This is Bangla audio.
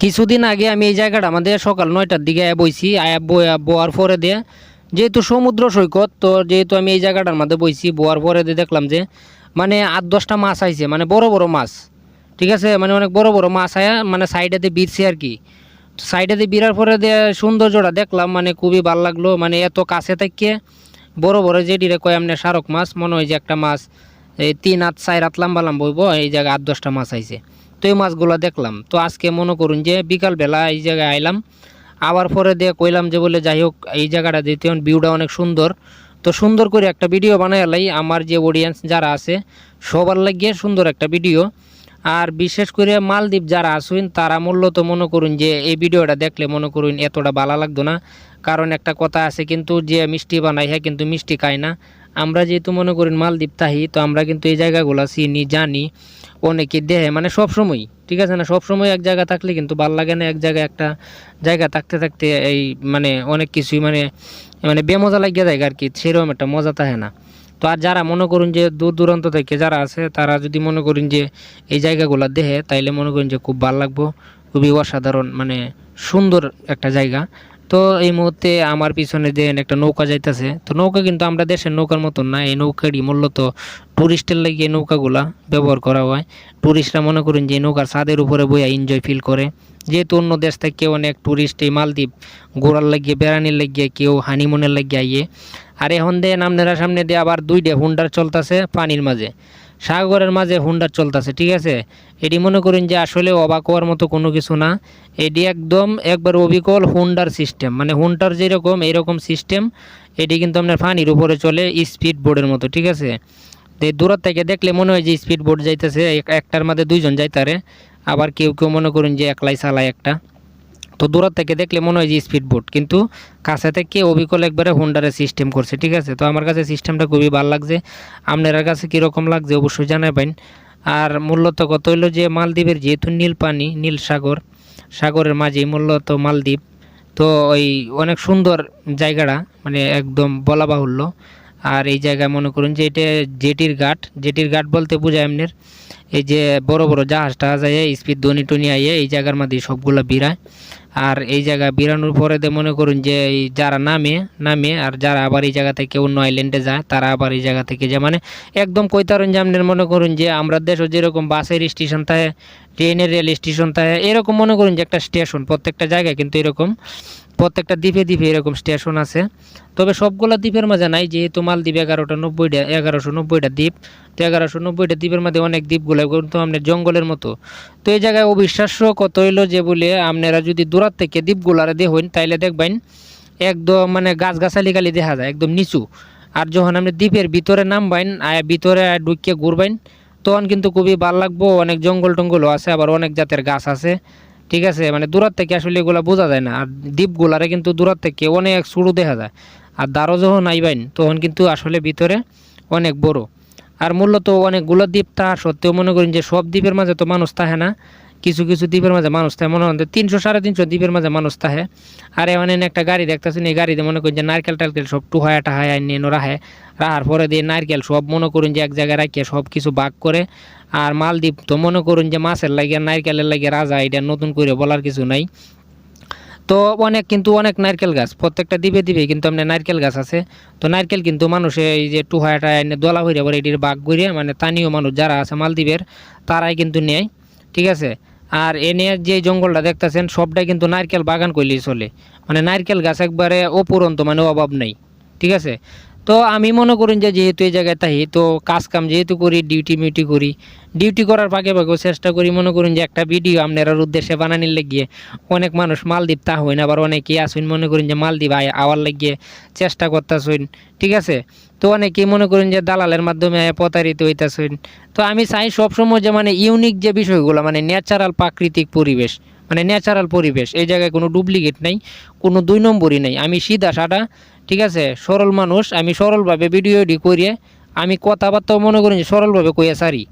কিছুদিন আগে আমি এই জায়গাটা আমাদের সকাল 9টার দিকে বইছি বোয়ার পরে দিয়ে যেহেতু সমুদ্র সৈকত, তো যেহেতু আমি এই জায়গাটার মধ্যে বইছি বোয়ার পরে দিয়ে দেখলাম যে মানে 8-10টা মাছ আইছে, মানে বড় বড় মাছ। ঠিক আছে, মানে অনেক বড় বড় মাছ আয়া মানে সাইডেতে বিরছে আর কি। সাইডেতে বিরার পরে দিয়ে সৌন্দর্যটা দেখলাম, মানে খুবই ভালো লাগলো। মানে এত কাছে থেকে বড় বড় যেটিরে কয় এমনি শারক মাছ, মনে হয় যে একটা মাছ এই 3 হাত 4 হাত লম্বা লম্বা হইব, এই জায়গায় 8-10টা মাছ আইছে। তো এই মাছগুলো দেখলাম। তো আজকে মনে করুন যে বিকালবেলা এই জায়গায় আইলাম, আবার পরে দিয়ে কইলাম যে বলে যাই হোক এই জায়গাটা দিতে ভিউটা অনেক সুন্দর। তো সুন্দর করে একটা ভিডিও বানাইলাই আমার যে অডিয়েন্স যারা আছে সবার লাগিয়ে সুন্দর একটা ভিডিও। আর বিশেষ করে মালদ্বীপ যারা আসুন তারা মূলত মনে করুন যে এই ভিডিওটা দেখলে মনে করুন এতটা ভালো লাগতো না। কারণ একটা কথা আছে কিন্তু, যে মিষ্টি বানাই হ্যাঁ কিন্তু মিষ্টি খায় না। আমরা যেহেতু মনে করেন মালদ্বীপ থাহি, তো আমরা কিন্তু এই জায়গাগুলো চিনি জানি, অনেকে দেহে মানে সব সময়। ঠিক আছে না, সব সময় এক জায়গা থাকলে কিন্তু ভাল লাগে না। এক জায়গায় একটা জায়গা থাকতে থাকতে এই মানে অনেক কিছুই মানে মানে বেমজা লাগিয়ে যায় আর কি, সেরকম একটা মজা থাকে না। তো আর যারা মনে করুন যে দূর দূরান্ত থেকে যারা আছে তারা যদি মনে করেন যে এই জায়গাগুলো দেখে, তাইলে মনে করেন যে খুব ভালো লাগবো। খুবই অসাধারণ মানে সুন্দর একটা জায়গা। তো এই মুহূর্তে আমার পিছনে যে একটা নৌকা যাইতেছে, তো নৌকা কিন্তু আমরা দেশের নৌকার মতন না। এই নৌকাটি মূলত টুরিস্টের লাগিয়ে নৌকাগুলা ব্যবহার করা হয়। টুরিস্টরা মনে করেন যে নৌকার ছাদের উপরে বইয়া এনজয় ফিল করে। যেহেতু অন্য দেশ থেকে অনেক টুরিস্ট এই মালদ্বীপ ঘোরার লাগিয়ে বেড়ানির লাগিয়ে কেউ হানিমুনের লাগিয়ে আইয়ে। আর এখন দেন আপনারা সামনে দিয়ে আবার 2টা হুন্ডার চলতেছে পানির মাঝে, সাগরের মাঝে হুন্ডার চলতেছে। ঠিক আছে, এটি মনে করেন যে আসলে অবাক হওয়ার মতো কোনো কিছু না। এটি একদম একবার অবিকল হুন্ডার সিস্টেম, মানে হুন্ডার যেরকম এইরকম সিস্টেম। এটি কিন্তু আপনার পানির উপরে চলে স্পিড বোর্ডের মতো। ঠিক আছে, তো দূর থেকে দেখলে মনে হয় যে স্পিড বোর্ড যাইতেছে, একটার মধ্যে 2জন যাইতারে। আবার কেউ কেউ মনে করুন যে একলাই চালায় একটা। তো দূর থেকে দেখলে মনে হয় যে স্পিড বোট, কিন্তু কাছে থেকে অবিকল একবারে হুন্ডারের সিস্টেম করছে। ঠিক আছে, তো আমার কাছে সিস্টেমটা খুবই ভালো লাগছে। আপনার কাছে কীরকম লাগছে অবশ্যই জানাবেন। আর মূলত কত হইলো যে মালদ্বীপের যেহেতু নীল পানি, নীল সাগর, সাগরের মাঝেই মূলত মালদ্বীপ। তো ওই অনেক সুন্দর জায়গাটা, মানে একদম বলা বাহুল্য। আর এই জায়গায় মনে করুন যে এটা জেটির ঘাট। জেটির ঘাট বলতে বোঝায় এমনের এই যে বড় বড় জাহাজ টাহাজ আইয়ে স্পিড ধনী টনি আইয়ে এই জায়গার মধ্যে সবগুলো বিরায়। আর এই জায়গা বিরানোর পরে মনে করুন যে এই যারা নামে নামে আর যারা আবার এই জায়গা থেকে অন্য আইল্যান্ডে যায় তারা আবার এই জায়গা থেকে যায়, মানে একদম কইতারুন যে আপনার মনে করুন যে আমরা দেশও যেরকম বাসের স্টেশন থাকে, ট্রেনের রেল স্টেশন থাকে, এরকম মনে করুন যে একটা স্টেশন প্রত্যেকটা জায়গায় কিন্তু এরকম প্রত্যেকটা দ্বীপে দ্বীপে এরকম স্টেশন আছে। তবে সবগুলো দ্বীপের মাঝে নাই, যেহেতু মালদ্বীপ 1190টা দ্বীপ। তো 1190টা দ্বীপের মধ্যে অনেক দ্বীপগুলো কিন্তু আপনার জঙ্গলের মতো। তো এই জায়গায় অবিশ্বাস্য কত হইলো যে বলে আপনারা যদি দূরার থেকে দ্বীপগুলারে দেখুন তাইলে দেখবেন একদম মানে গাছগাছালি খালি দেখা যায় একদম নিচু। আর যখন আপনি দ্বীপের ভিতরে নামবেন ভিতরে ঢুকিয়ে ঘুরবেন, তখন কিন্তু খুবই ভালো লাগবো। অনেক জঙ্গল টঙ্গলও আছে, আবার অনেক জাতের গাছ আছে। ঠিক আছে, মানে দূরার থেকে আসলে এগুলো বোঝা যায় না। আর দ্বীপগুলারে কিন্তু দূরার থেকে অনেক সরু দেখা যায়। আর দ্বারও যখন আইবেন তখন কিন্তু আসলে ভিতরে অনেক বড়। আর মূলত অনেকগুলো দ্বীপ তার সত্ত্বেও মনে করেন যে সব দ্বীপের মাঝে তো মানুষ থাকে না। কিছু কিছু দ্বীপের মাঝে মানুষ থাকে, মনে হয় 300-350 দ্বীপের মাঝে মানুষ থাকে। আর এমন একটা গাড়ি দেখতেছেন, এই গাড়িতে মনে করেন যে নারকেল টারকেল সব টুহায়া টাহায় নিয়ে রাখে। রাখার পরে দিয়ে নারকেল সব মনে করুন যে এক জায়গায় রাখিয়ে সব কিছু ভাগ করে। আর মালদ্বীপ তো মনে করুন যে মাছের লাগিয়ে নারকেলের লাগিয়ে রাজা, এটা নতুন করে বলার কিছু নাই। তো অনেক কিন্তু অনেক নারকেল গাছ প্রত্যেকটা দ্বীপে দ্বীপে কিন্তু আপনার নারকেল গাছ আছে। তো নারকেল কিন্তু মানুষে এই যে টুহাটা এনে দোলা হইরে পরে এটির বাঘ ঘুরিয়ে, মানে স্থানীয় মানুষ যারা আছে মালদ্বীপের তারাই কিন্তু নেয়। ঠিক আছে, আর এ নিয়ে যে জঙ্গলটা দেখতেছেন সবটাই কিন্তু নারকেল বাগান করলেই চলে, মানে নারকেল গাছ একবারে অপুরন্ত, মানে অভাব নেই। ঠিক আছে, তো আমি মনে করুন যে যেহেতু এই জায়গায় তাই তো কাজ কাম যেহেতু করি, ডিউটি মিউটি করি, ডিউটি করার ফাঁকে ফাঁকেও চেষ্টা করি মনে করুন যে একটা ভিডিও আপনার উদ্দেশ্যে বানানির লাগিয়ে। অনেক মানুষ মালদ্বীপ তা হই না, আবার অনেকেই আসুন মনে করেন যে মালদ্বীপ আওয়ার লাগিয়ে চেষ্টা করতেছুন। ঠিক আছে, তো অনেকেই মনে করেন যে দালালের মাধ্যমে প্রতারিত হইতেছুন। তো আমি চাই সবসময় যে মানে ইউনিক যে বিষয়গুলো, মানে ন্যাচারাল প্রাকৃতিক পরিবেশ, মানে ন্যাচারাল পরিবেশ, এই জায়গায় কোনো ডুপ্লিকেট নাই, কোনো 2 নম্বরই নাই। আমি সিধা সাদা, ঠিক আছে, সরল মানুষ। আমি সরলভাবে ভিডিও এডি করিয়ে আমি কথাবার্তাও মনে করি যে সরলভাবে কইয়া সারি।